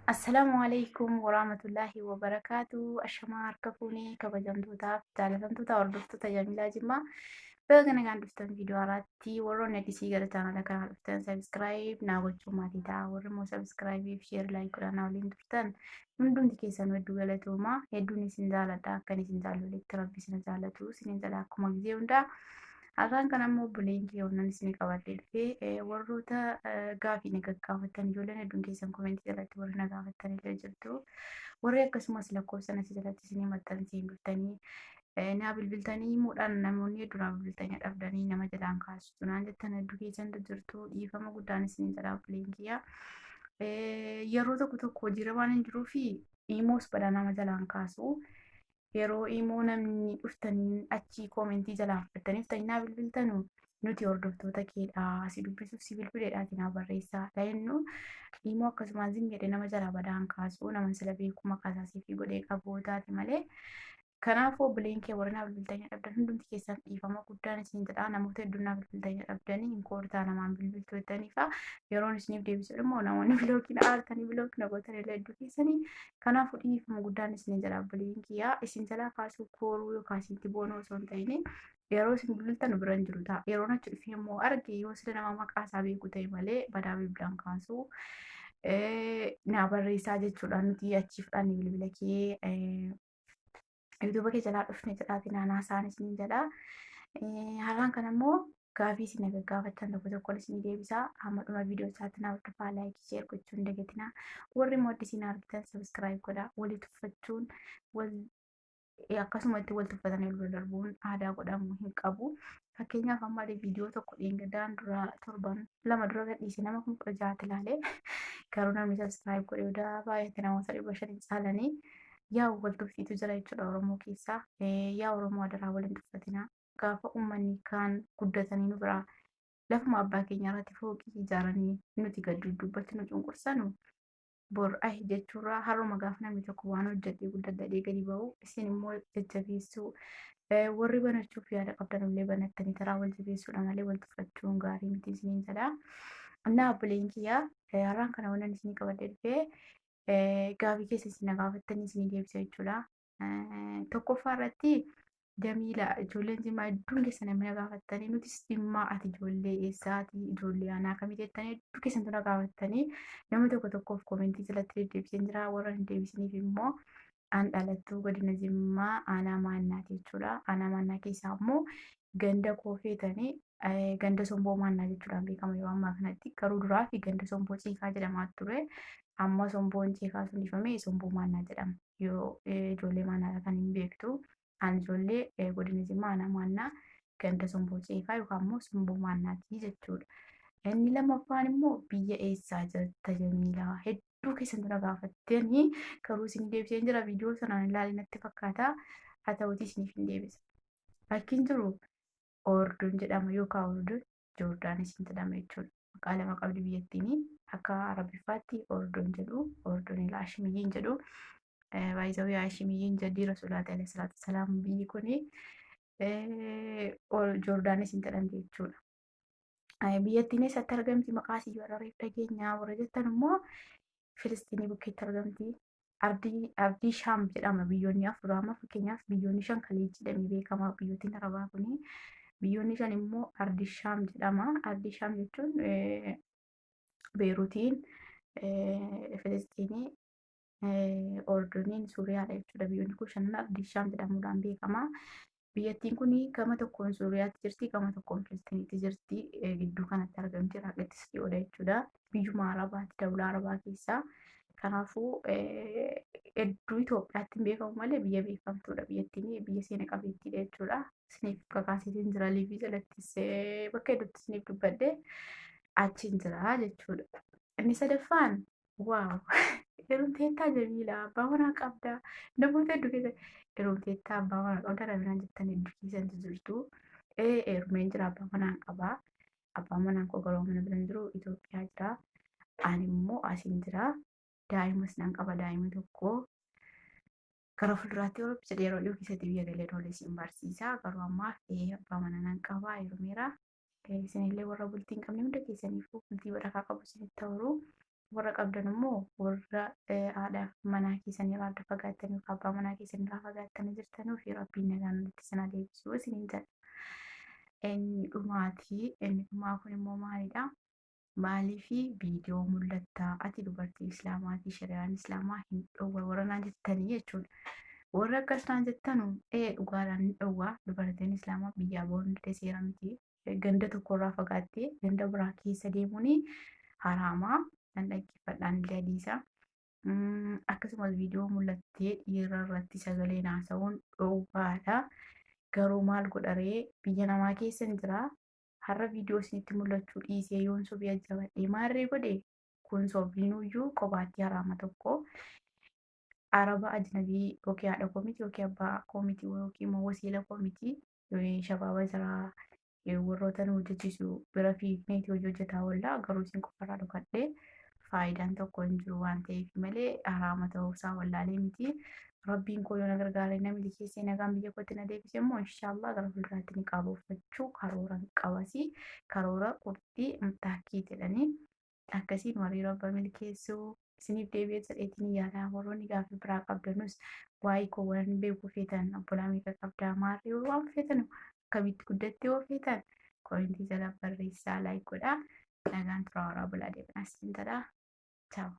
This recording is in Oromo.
Assalamualaikum warahmatullahi wabarakatuh. Ashamaa harka fuunee kabajamtootaaf jaallatamtoota hordoftoota Jamilaa Jimmaa. Baga nagaan dhuftan viidiyoo haaratti warroonni addisii gara chaanala kanaa dhuftan sabiskiraayib naa gochuun maatii ta'a. Warri immoo sabiskiraayibii fi sheer laayik godhan waliin turtan hundumti keessan hedduu galatooma. Hedduun isin jaalladha. Akkan isin jaalladhetti rabbi isin jaallatu. Isin jala akkuma gizee hundaa. Har'aan kan ammoo buleenkii onnan isin qabadhee dhufee warroota gaafii na gaggaafatan ijoolleen hedduun keessan komentii jalatti warri na gaafatanii illee jirtu. Warri akkasumas lakkoofsa asii jalatti isin maxxansiin dhuftanii naa bilbiltanii himuudhaan namoonni hedduun naa bilbiltanii dhabdanii nama jalaan kaasitu naan jettan hedduu keessantu jirtu dhiifama guddaan isin jalaa buleenkiyyaa. Yeroo tokko hojiirra waan hin jiruu fi himuus badaa nama jalaan kaasu. Yeroo immoo namni dhuftanii achii koomentii jalaa fudhataniif ta'inaa bilbiltanu nuti hordoftoota keedhaa asii dubbisuuf si bilbileedhaatiin haa barreessaa dhayennu immoo akkasumaan zin jedhee nama jalaa badaan kaasuu nama sila beekuma kaasaasii fi godhee qabootaati malee. Kanaafuu obboleen kee warra naa bilbiltanii dhabdan hundumti keessan dhiifama guddaan isin jedhaa namoota hedduun naa bilbiltanii dhabdanii hin koortaa namaan bilbiltuu jettaniifa yeroon isiniif deebisu immoo namoonni bilookiin aartanii bilookiin nagootanii illee hedduu keessanii kanaafuu dhiifama guddaan isin jedhaa obboleen kiyyaa isin jalaa kaasuu kooruu yookaan isinitti boonoo osoo hin ta'in yeroo isin bilbiltan bira hin jiru ta'a yeroon achi dhufee immoo arge yoo sila nama maqaa isaa beeku ta'e malee badaa bilbilaan kaasuu naa barreessaa jechuudha nuti achi fudhanne bilbila kee. YouTube kee jalaa dhufne jedhaati naannaa isaanis ni jedha. Har'aan kan ammoo gaafii isin gaggaafatan tokko isin deebisaa. Hamma dhuma viidiyoo isaatti naaf dhufaa laayikii sheer gochuun hin dagatinaa. Warri immoo addi isin argitan sabiskiraayib godhaa. Walii tuffachuun akkasumatti wal tuffatanii wal darbuun aadaa godhamu hin qabu. Fakkeenyaaf amma viidiyoo tokko dheengadaan dura torban lama dura gadhiise nama 16 ilaalee garuu namni sabiskiraayib godhee odaa baay'ate namoota 500 caalanii. Yaa wal tuffiitu jira jechuudha Oromoo keessaa. Yaa Oromoo adaraa waliin tuffatinaa. Gaafa uummanni kaan guddatanii nu biraa lafuma abbaa keenya irratti fooqii ijaaranii nuti gad dubbatti nu cunqursanu bor jechuurraa har'uma gaafa namni tokko waan hojjetee guddatee gadi ba'u isin immoo jajjabeessuu warri banachuuf yaada qabdan illee banattanii taraa wal jabeessuudha malee wal tuffachuun gaarii miti isiniin jedhaa. Annaa abboleen kiyyaa har'aan kana wannan isinii qabadee dhufee. Gaafii keessa isin gaafattanii isin deebisa jechuudha. Tokkoffaa irratti Jamiila ijoolleen Jimmaa hedduun keessan namni gaafattanii nutis Jimmaa ati ijoollee eessaati ijoollee aanaa kamii jettanii hedduu keessan tuna gaafattanii nama tokkoof koomentii jalatti deddeebiseen jira warra hin deebisiniif immoo aan dhalattuu godina Jimmaa aanaa maannaati jechuudha. Aanaa maannaa keessaa immoo ganda koofeetanii ganda somboo maannaa jechuudhaan beekama yeroo ammaa kanatti garuu duraa fi ganda somboo ciikaa jedhamaa ture. Amma somboon ciikaa sun ifamee somboo maannaa jedhama. Yoo ijoollee maannaa kan hin beektu aan ijoollee godina Jimmaa aanaa maannaa ganda somboo ciikaa yookaan immoo somboo maannaati jechuudha. Inni lammaffaan immoo biyya eessaa jirta Jamiilaa hedduu keessan dura gaafattanii garuu isin deebiseen jira viidiyoo sanaan ilaalii natti fakkaata haa ta'uutii isiniif hin deebisa. Fakkiin jiru Ordoon jedhama yookaan Ordoon Joordaan isin jedhama jechuudha. Maqaa lama qabdi biyyattiini. Akka Arabiffaatti Ordoon jedhu Ordoon ilaa Hashimiyyiin jedhu baay'isawii Hashimiyyiin jedhii Rasuulaati alayhi salaatu salaam biyyi kuni Joordaanis hin jedhamti jechuudha. Biyyattiin eessatti argamti maqaa isii warreef dhageenyaa warra jettan immoo Filistiinii bukkeetti argamti. Ardii Shaam jedhama biyyoonni afur amma fakkeenyaaf biyyoonni 5 kaleechi jedhamee beekama biyyoottiin Arabaa kuni. Biyyoonni 5 immoo Ardii Shaam jedhama. Ardii Shaam jechuun Beeruutiin Filistiinii Ordooniin Suuriyaadha jechuudha. Biyyoonni kun 5 Ardii Shaam jedhamuudhaan beekama. Biyyattiin kun gama tokkoon Suuriyaatti jirti gama tokkoon Filistiiniitti jirti. Gidduu kanatti argamti Iraaqittis dhiyoodha jechuudha. Biyyuma Arabaatti dawlaa Arabaa keessaa. Kanaafuu hedduu Itoophiyaatti beekamu malee biyya beekamtuudha. Biyyattiin biyya seena qabeettiidha jechuudha. Isiniif kakaasitiin jira liivii jalattis bakka hedduutti isiniif dubbadde achiin jira jechuudha. Inni sadaffaan waaw heerumteettaa Jamiilaa abbaa manaa qabdaa namoota hedduu keessa heerumteettaa abbaa manaa qabdaa dhabinaan jettan hedduu keessatti jirtu. Heerumeen jira abbaa manaan qabaa. Abbaa manaan koo garuu mana bira hin jiru Itoophiyaa jira. Ani immoo asiin jira. Daa'imas nan qaba daa'ima tokko gara fuulduraatti yeroo dhiyoo keessatti biyya galee oolee isin barsiisa garuu ammaaf abbaa manaa nan qaba heerumeera. Isinillee warra bultii hin qabne hunda keessaniifuu bultii barakaa qabu isinitti ta'uru warra qabdan immoo warra haadhaaf manaa keessanii adda fagaattanii yookaan abbaa manaa keessanii irraa fagaattanii jirtanii fi rabbiin nagaan walitti isin adeemsisuu isiniin jedha. Inni dhumaa kun immoo maalidha? Maaliifi viidiyoo mul'attaa ati dubartii islaamaati shari'aan islaamaa hin dhowwa warra naan jettanii jechuudha. Warra akkas naan jettanu dhugaadhaan hin dhowwa dubartiin islaamaa biyyaa boonde seera miti. Ganda tokkorraa fagaattee ganda biraa keessa deemuun haraamaa nan dhaggeeffadhaan illee adiisa. Akkasumas viidiyoo mul'attee dhiira irratti sagalee haasa'uun dhowwaadha. Garuu maal godharee biyya namaa keessa hin jiraa? Har'a viidiyoo isinitti mul'achuu dhiisee yoon sobii ajjabadhee maarree godhe kun sobiinuyyuu kophaatti haraama tokko araba ajnabii yookiin haadha koo miti yookiin abbaa koo miti yookiin immoo wasiila koo miti shabaaba jiraa warroota nu hojjechiisu bira fiigneeti hojii hojjetaa oolla garuu isin qofarraa dhokadhee faayidaan tokko hin jiru waan ta'eef malee haraama ta'uusaa wallaalee miti. Rabbiin koo yoo na gargaaree namni keessee nagaan biyya kootti na deebise immoo inshaallah gara fuulduraatti ni qaabooffachuu karoora qabasi karoora qurxii mutaakkii jedhanii akkasiin warri rabba milkeessuu isiniif deebi'ee sadheetiin yaadaa warroonni gaaffii biraa qabdanus waa'ee koo waan beekuu feetan obbolaa meeqa qabdaa maarree waan feetan akkamitti guddattee yoo feetan koomintii jala barreessaa laayik godhaa nagaan turaa bulaa deebinas hin tadaa. Ciao.